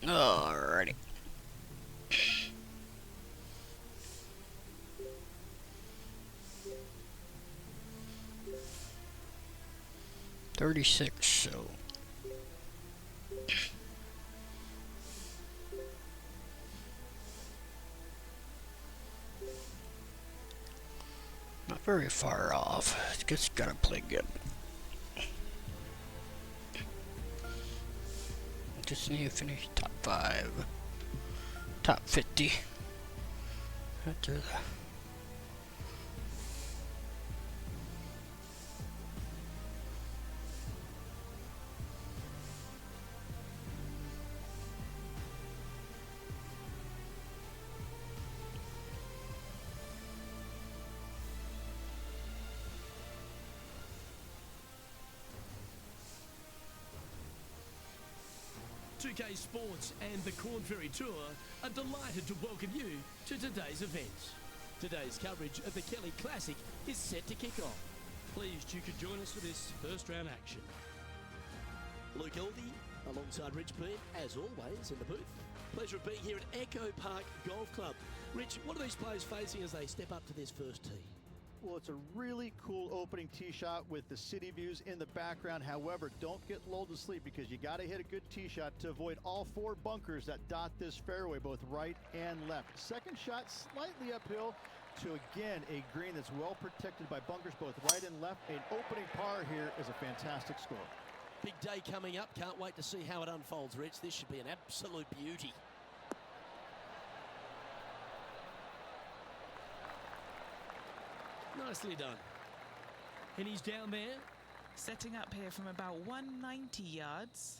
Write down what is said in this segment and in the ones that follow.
Alrighty. $36, so not very far off. Just gotta play good. Just need to finish top 5, top 50. After that. "2K Sports and the Korn Ferry Tour are delighted to welcome you to today's event. Today's coverage of the Kelley Classic is set to kick off. Pleased you could join us for this first round action." Luke Eldy alongside Rich P, as always, in the booth. Pleasure of being here at Echo Park Golf Club. Rich, what are these players facing as they step up to this first tee? Well, it's a really cool opening tee shot with the city views in the background. However, don't get lulled to sleep because you got to hit a good tee shot to avoid all 4 bunkers that dot this fairway, both right and left. Second shot slightly uphill to, again, a green that's well protected by bunkers both right and left. An opening par here is a fantastic score. Big day coming up. Can't wait to see how it unfolds, Rich. This should be an absolute beauty. Nicely done. And he's down there. Setting up here from about 190 yards.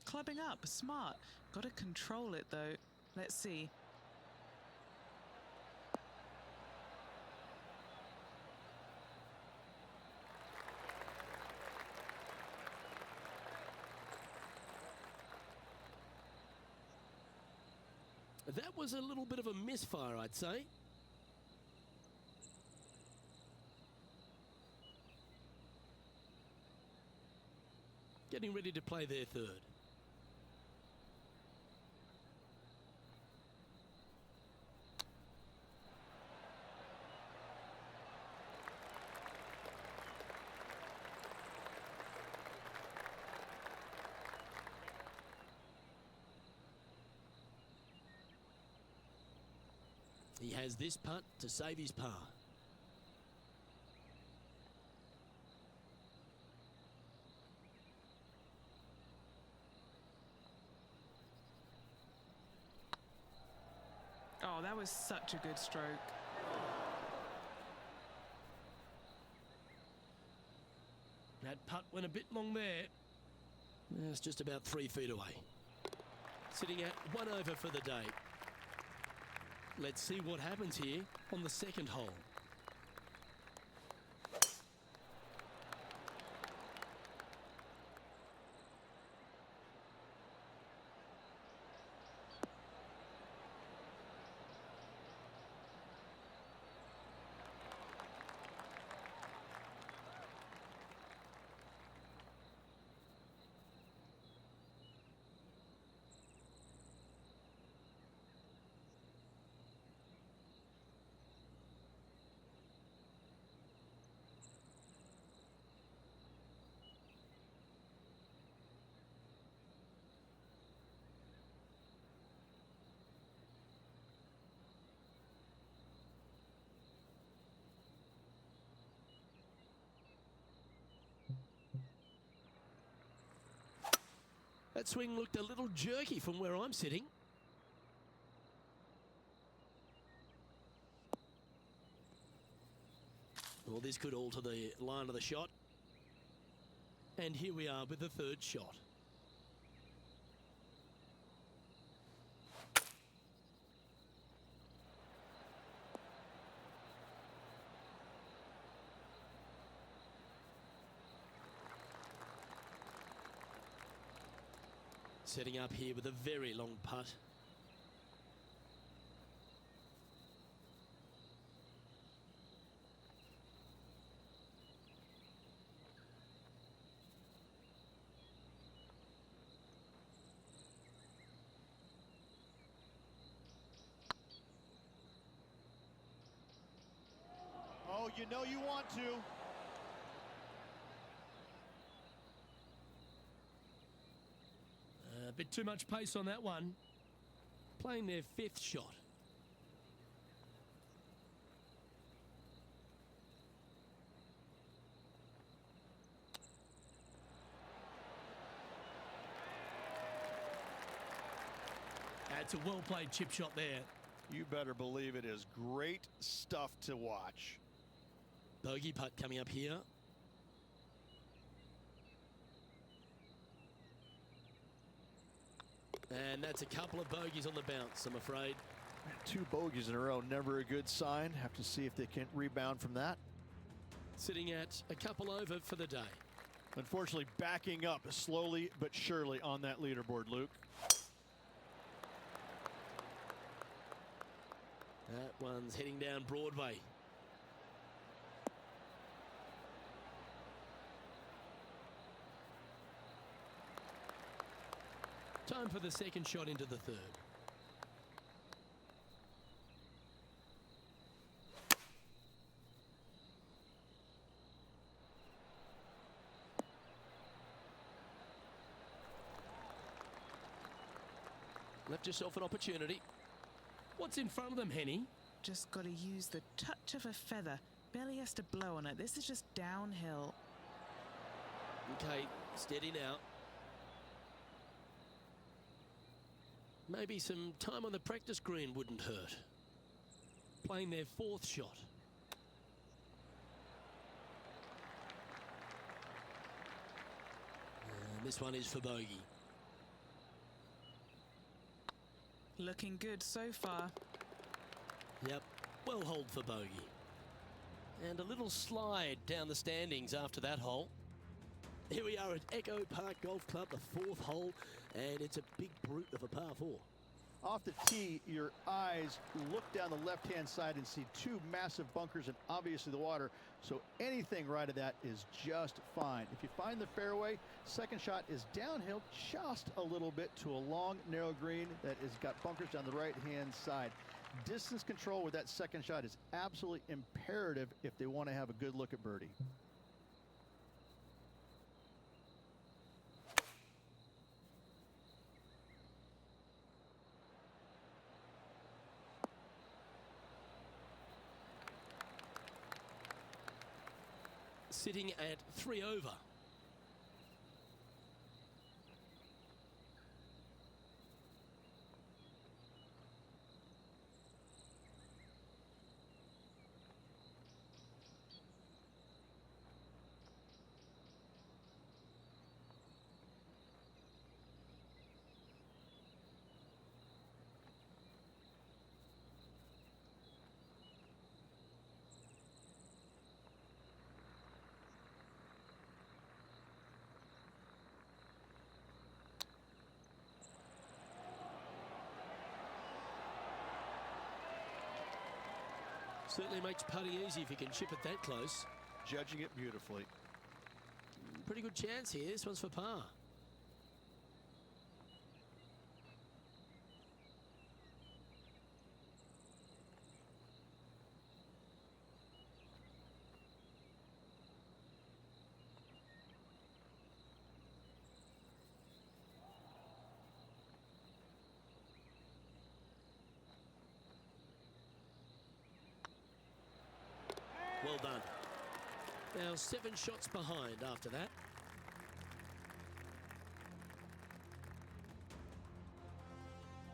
Clubbing up, smart. Got to control it though. Let's see. That was a little bit of a misfire, I'd say. Getting ready to play their third. He has this putt to save his par. Oh, that was such a good stroke. That putt went a bit long there. It's just about 3 feet away. Sitting at 1 over for the day. Let's see what happens here on the second hole. That swing looked a little jerky from where I'm sitting. Well, this could alter the line of the shot. And here we are with the third shot. Setting up here with a very long putt. Oh, you know you want to. A bit too much pace on that one. Playing their 5th shot. That's a well-played chip shot there. You better believe it is great stuff to watch. Bogey putt coming up here. And that's a couple of bogeys on the bounce, I'm afraid. 2 bogeys in a row, never a good sign. Have to see if they can rebound from that. Sitting at a couple over for the day. Unfortunately, backing up slowly but surely on that leaderboard, Luke. That one's heading down Broadway. Time for the second shot into the 3rd. Left yourself an opportunity. What's in front of them, Henny? Just got to use the touch of a feather. Barely has to blow on it. This is just downhill. Okay, steady now. Maybe some time on the practice green wouldn't hurt. Playing their 4th shot. And this one is for bogey. Looking good so far. Yep, well holed for bogey. And a little slide down the standings after that hole. Here we are at Echo Park Golf Club, the 4th hole, and it's a big brute of a par 4. Off the tee, your eyes look down the left-hand side and see 2 massive bunkers and obviously the water. So anything right of that is just fine. If you find the fairway, second shot is downhill just a little bit to a long, narrow green that has got bunkers down the right-hand side. Distance control with that second shot is absolutely imperative if they want to have a good look at birdie. Sitting at 3 over. Certainly makes putting easy if you can chip it that close. Judging it beautifully. Pretty good chance here. This one's for par. Well done. Now 7 shots behind after that.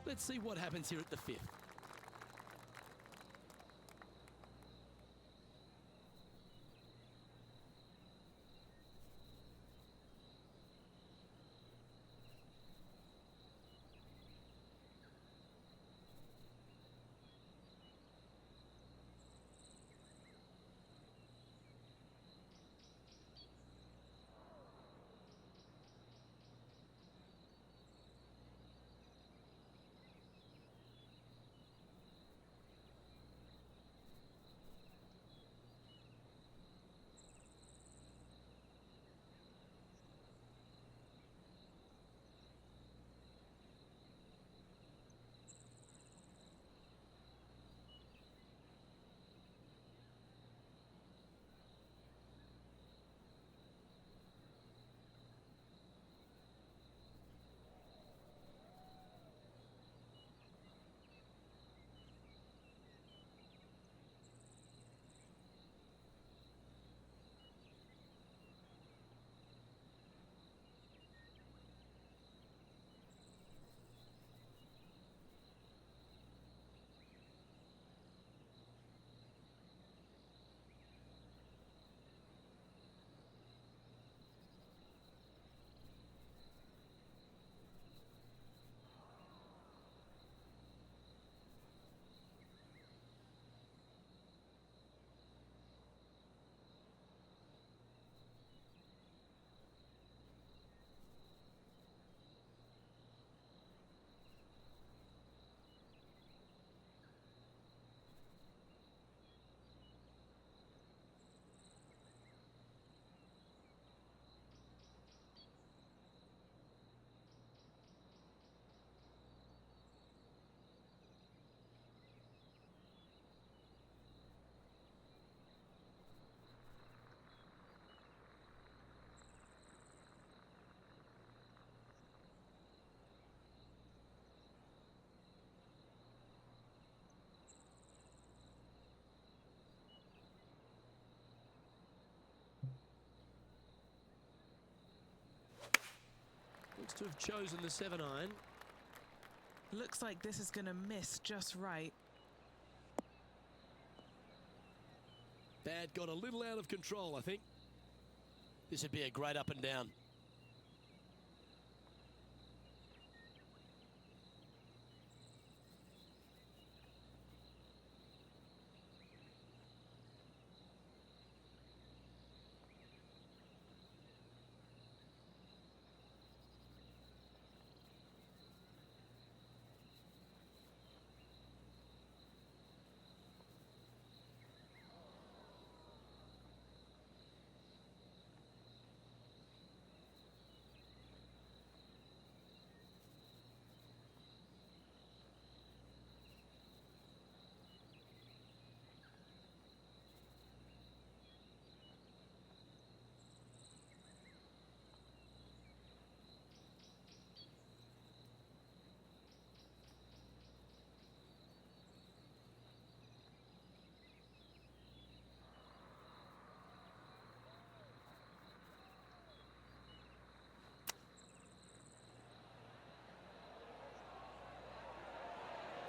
Let's see what happens here at the 5th. looks to have chosen the 7-iron. Looks like this is going to miss just right. Bad got a little out of control, I think. This would be a great up and down.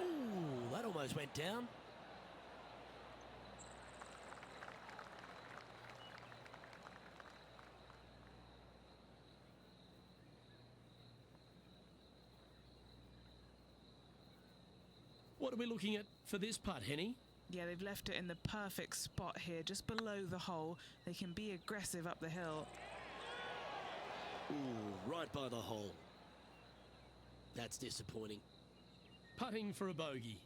Ooh, that almost went down. What are we looking at for this putt, Henny? Yeah, they've left it in the perfect spot here, just below the hole. They can be aggressive up the hill. Ooh, right by the hole. That's disappointing. Putting for a bogey.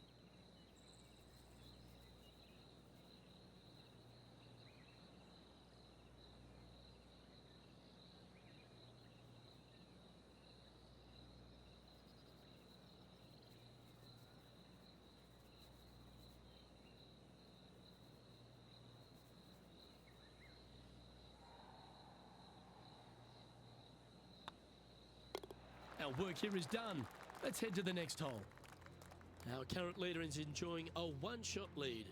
Our work here is done. Let's head to the next hole. Our current leader is enjoying a one-shot lead.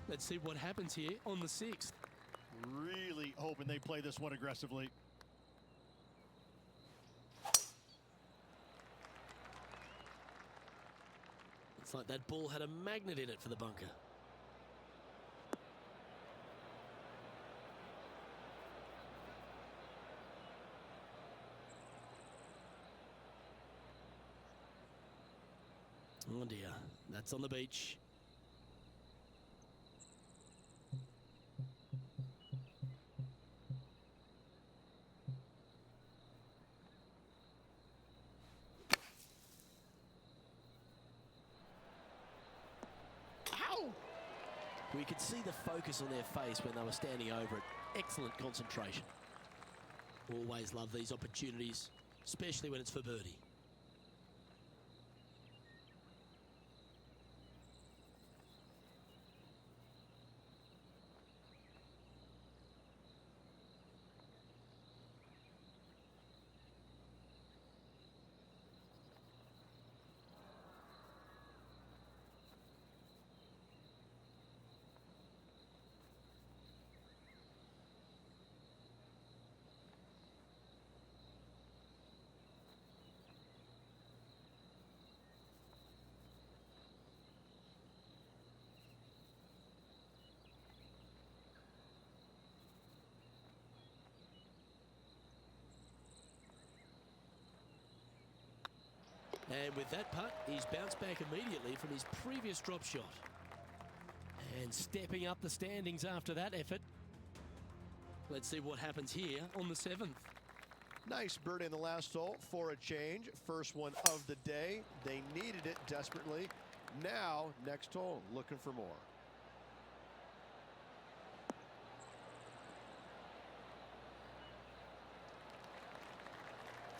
Let's see what happens here on the 6th. Really hoping they play this one aggressively. It's like that ball had a magnet in it for the bunker. Oh dear, that's on the beach. Ow! We could see the focus on their face when they were standing over it. Excellent concentration. Always love these opportunities, especially when it's for birdie. And with that putt, he's bounced back immediately from his previous drop shot. And stepping up the standings after that effort. Let's see what happens here on the 7th. Nice birdie in the last hole for a change. First one of the day. They needed it desperately. Now, next hole, looking for more.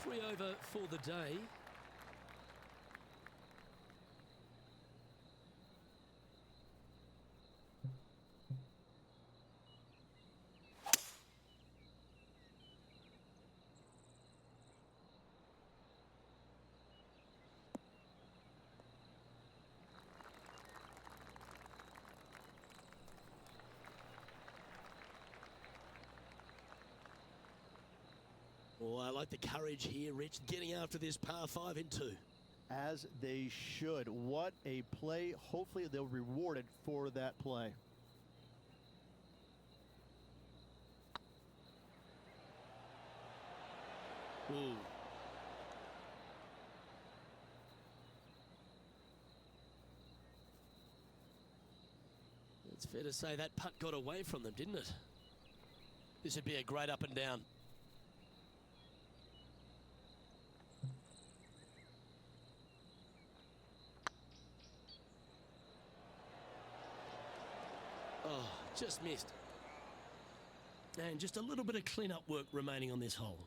Three over for the day. Oh, I like the courage here, Rich, getting after this par 5 in 2. As they should. What a play. Hopefully they'll be rewarded for that play. Ooh. It's fair to say that putt got away from them, didn't it? This would be a great up and down. Oh, just missed. And just a little bit of clean-up work remaining on this hole.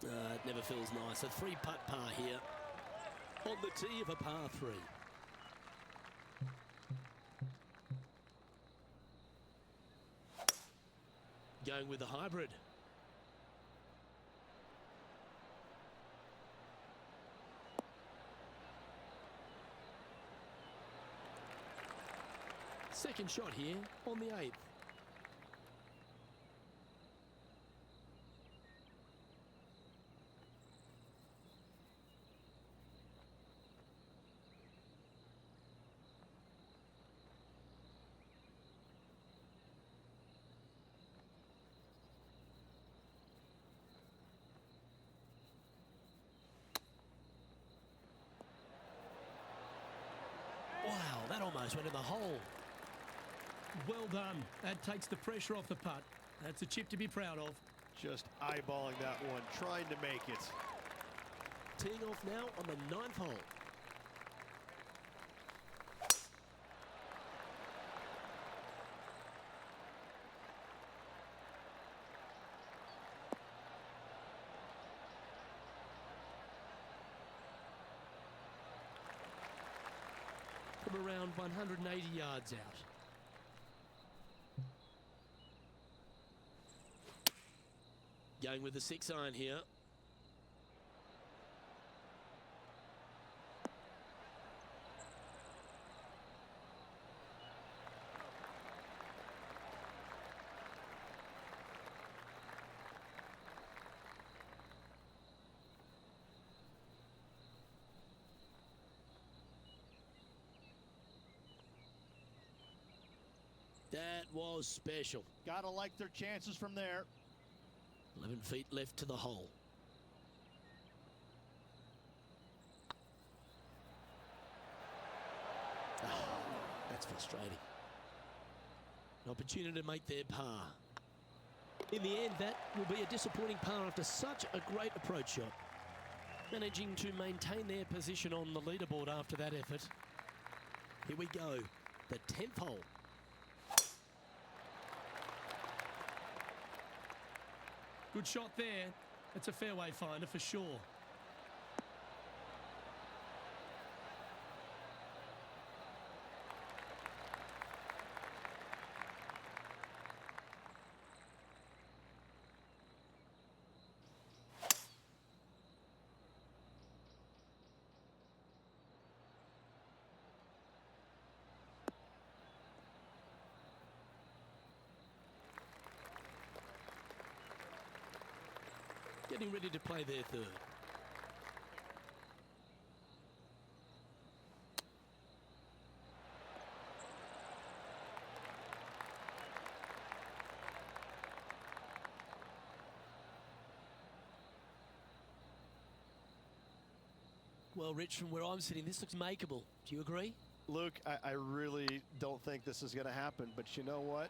It never feels nice. A 3-putt par here on the tee of a par 3. Going with the hybrid. Second shot here on the 8th. Wow, that almost went in the hole. Well done. That takes the pressure off the putt. That's a chip to be proud of. Just eyeballing that one, trying to make it. Teeing off now on the 9th hole. From around 180 yards out. Going with the 6-iron here. That was special. Gotta like their chances from there. 11 feet left to the hole. Oh, that's frustrating. An opportunity to make their par. In the end, that will be a disappointing par after such a great approach shot. Managing to maintain their position on the leaderboard after that effort. Here we go, the 10th hole. Good shot there. It's a fairway finder for sure. Getting ready to play their third. Well, Rich, from where I'm sitting, this looks makeable. Do you agree? Luke, I really don't think this is going to happen, but you know what?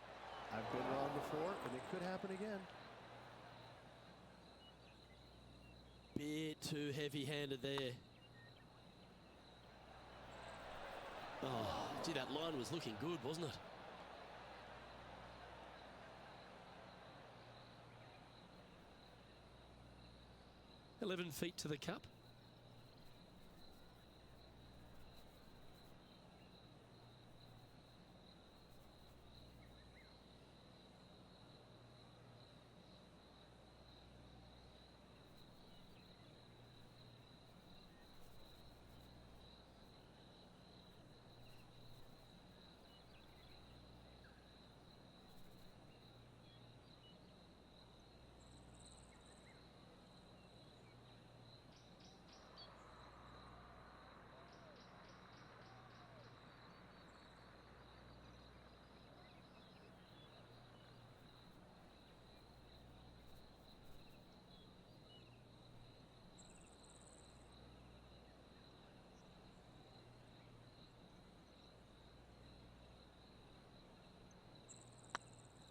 I've been wrong before, and it could happen again. Bit too heavy-handed there. Oh, gee, that line was looking good, wasn't it? "11 feet to the cup.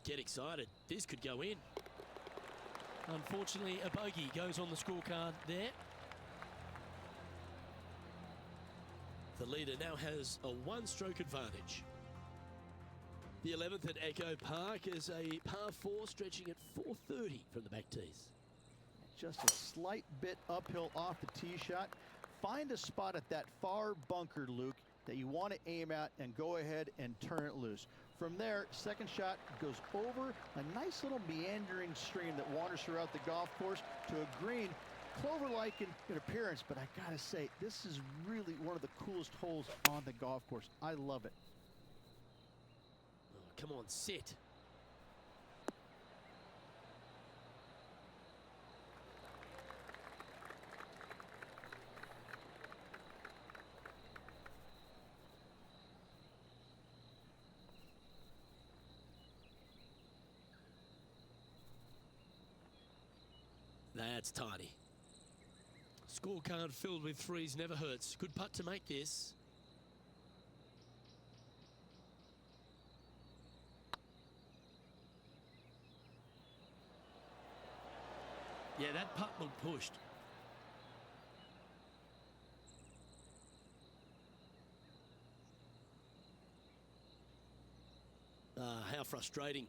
Get excited. This could go in. Unfortunately, a bogey goes on the scorecard there. The leader now has a one-stroke advantage. The 11th at Echo Park is a par 4 stretching at 430 from the back tees. Just a slight bit uphill off the tee shot. Find a spot at that far bunker, Luke, that you want to aim at and go ahead and turn it loose. From there, second shot goes over a nice little meandering stream that wanders throughout the golf course to a green, clover-like in appearance, but I gotta say, this is really one of the coolest holes on the golf course. I love it. Oh, come on, sit. That's tidy. Scorecard filled with threes never hurts. Good putt to make this. Yeah, that putt looked pushed. How frustrating.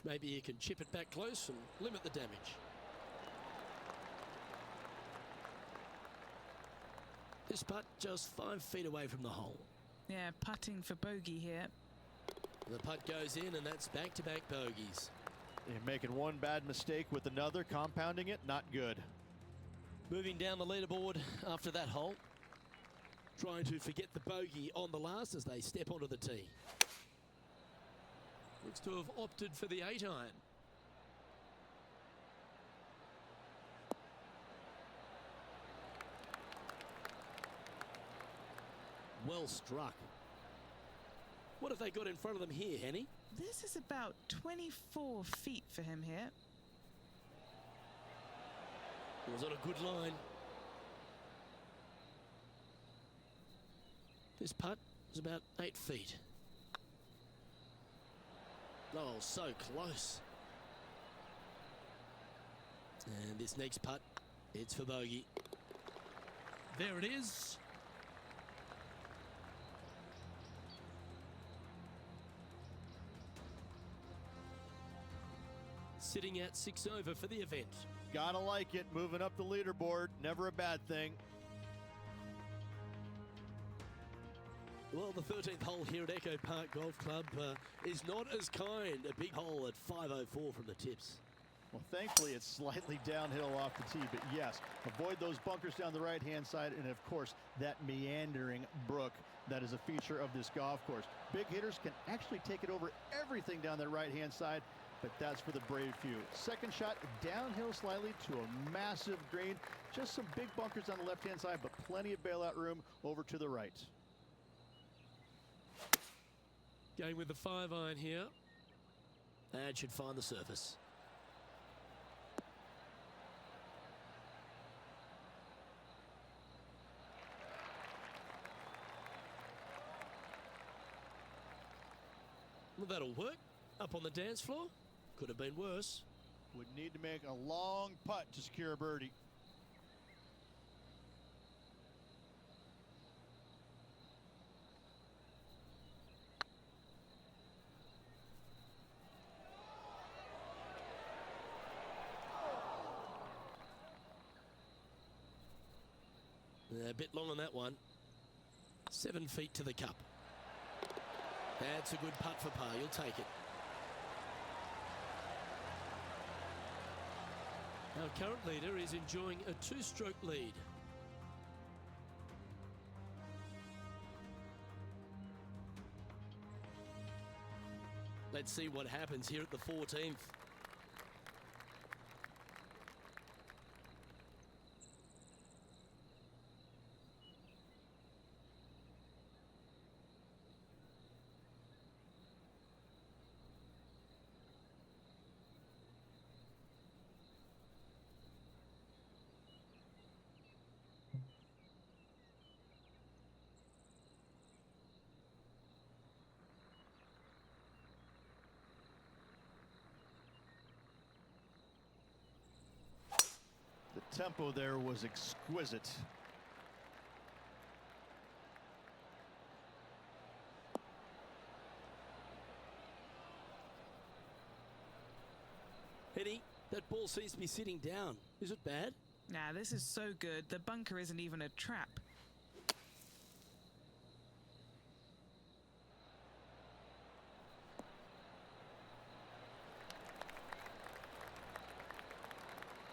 Maybe you can chip it back close and limit the damage. This putt just 5 feet away from the hole. Yeah, putting for bogey here. The putt goes in, and that's back-to-back bogeys. And making one bad mistake with another, compounding it, not good. Moving down the leaderboard after that hole. Trying to forget the bogey on the last as they step onto the tee. Looks to have opted for the 8-iron. Well struck. What have they got in front of them here, Henny? This is about 24 feet for him here. It was on a good line. This putt was about 8 feet. Oh, so close. And this next putt, it's for bogey. There it is. Sitting at 6 over for the event. Gotta like it, moving up the leaderboard, never a bad thing. Well, the 13th hole here at Echo Park Golf Club is not as kind. A big hole at 504 from the tips. Well, thankfully, it's slightly downhill off the tee, but yes, avoid those bunkers down the right-hand side, and of course, that meandering brook that is a feature of this golf course. Big hitters can actually take it over everything down the right-hand side, but that's for the brave few. Second shot downhill slightly to a massive green. Just some big bunkers on the left-hand side, but plenty of bailout room over to the right. Going with the 5-iron here. That should find the surface. Well, that'll work. Up on the dance floor. Could have been worse. Would need to make a long putt to secure a birdie. A bit long on that one. 7 feet to the cup. That's a good putt for par. You'll take it. Our current leader is enjoying a 2-stroke lead. Let's see what happens here at the 14th. tempo there was exquisite. Henny, that ball seems to be sitting down. Is it bad? Nah, this is so good. The bunker isn't even a trap.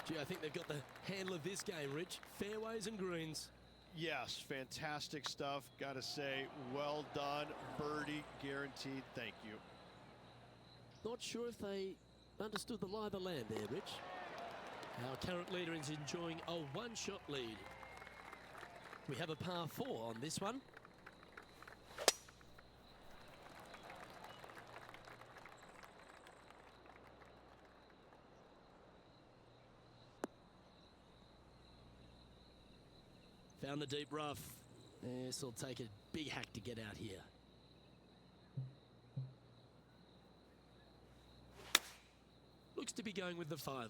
Gee, I think they've got the handle of this game, Rich. Fairways and greens. Yes, fantastic stuff. Got to say, well done. Birdie guaranteed. Thank you. Not sure if they understood the lie of the land there, Rich. Our current leader is enjoying a one-shot lead. We have a par 4 on this one. Found the deep rough. This will take a big hack to get out here. Looks to be going with the 5-iron.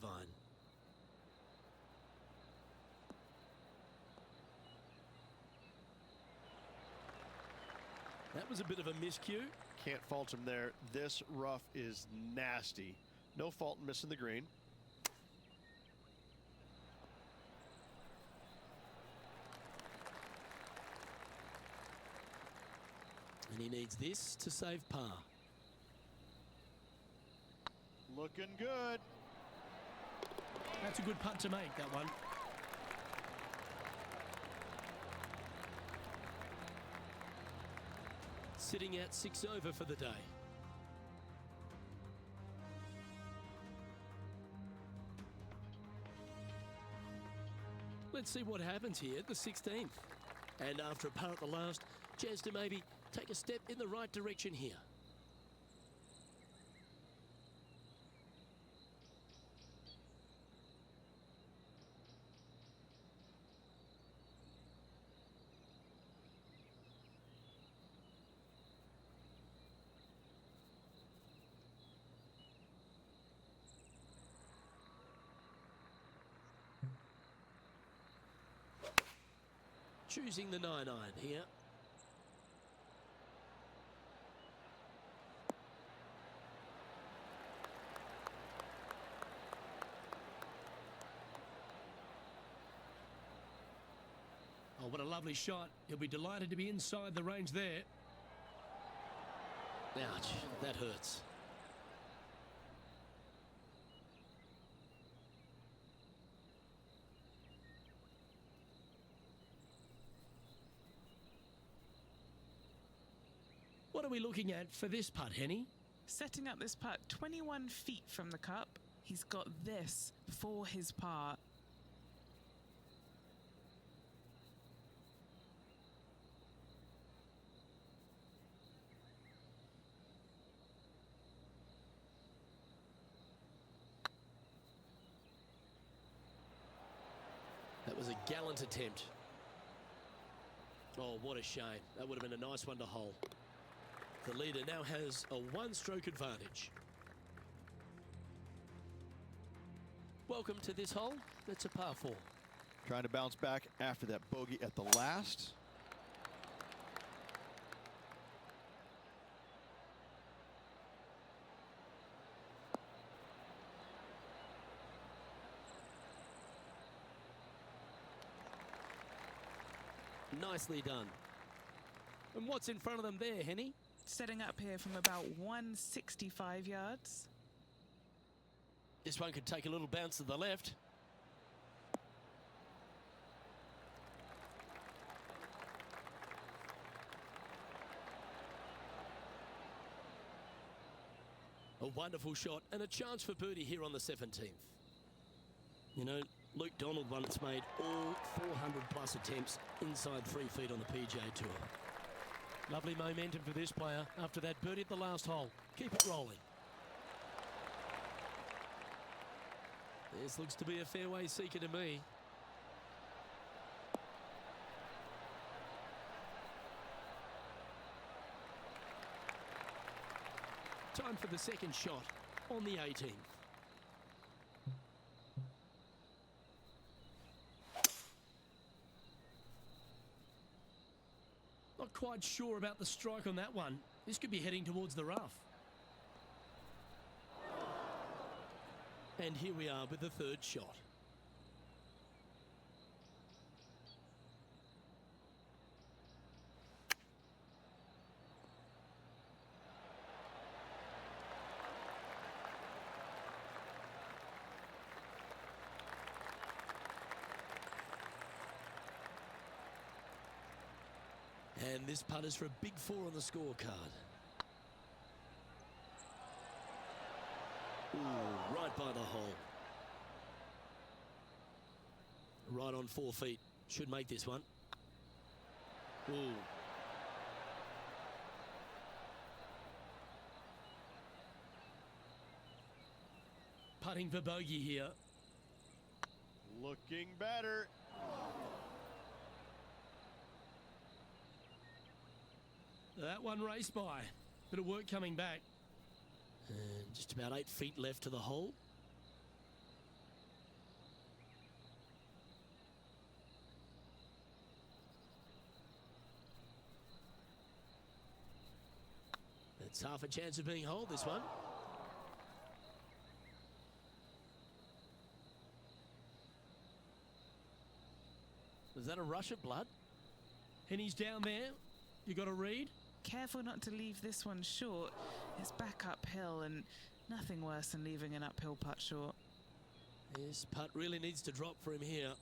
That was a bit of a miscue. Can't fault him there. This rough is nasty. No fault in missing the green. And he needs this to save par. Looking good. That's a good putt to make, that one. Sitting at 6 over for the day. Let's see what happens here at the 16th. And after a par at the last, chance to maybe take a step in the right direction here. Choosing the 9-iron here. Oh, what a lovely shot. He'll be delighted to be inside the range there. Ouch, that hurts. What are we looking at for this putt, Henny? Setting up this putt 21 feet from the cup. He's got this for his par. That was a gallant attempt. Oh, what a shame. That would have been a nice one to hole. The leader now has a one-stroke advantage. Welcome to this hole. That's a par 4. Trying to bounce back after that bogey at the last. Nicely done. And what's in front of them there, Henny? Setting up here from about 165 yards. This one could take a little bounce to the left. A wonderful shot and a chance for birdie here on the 17th. You know, Luke Donald once made all 400 plus attempts inside 3 feet on the PGA Tour. Lovely momentum for this player after that birdie at the last hole. Keep it rolling. This looks to be a fairway seeker to me. Time for the second shot on the 18th. Not quite sure about the strike on that one. This could be heading towards the rough. And here we are with the third shot. And this putt is for a big 4 on the scorecard. Ooh, right by the hole. Right on 4 feet. Should make this one. Ooh. Putting for bogey here. Looking better. That one raced by. Bit of work coming back. And just about 8 feet left to the hole. It's half a chance of being holed, this one. Was that a rush of blood? Henny's down there. You got a read? Careful not to leave this one short. It's back uphill and nothing worse than leaving an uphill putt short. This putt really needs to drop for him here.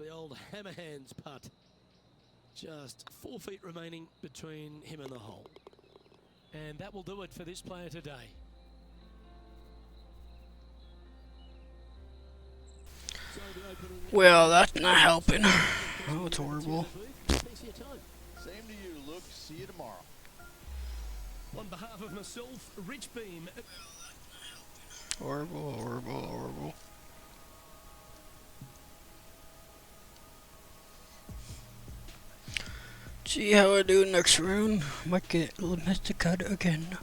The old hammer hands putt. Just 4 feet remaining between him and the hole. And that will do it for this player today. Well, that's not helping. Oh, it's horrible. Thanks for your time. Same to you, Luke. See you tomorrow. On behalf of myself, Rich Beam. Horrible, horrible, horrible. See how I do next round. Might get a little missed cut again.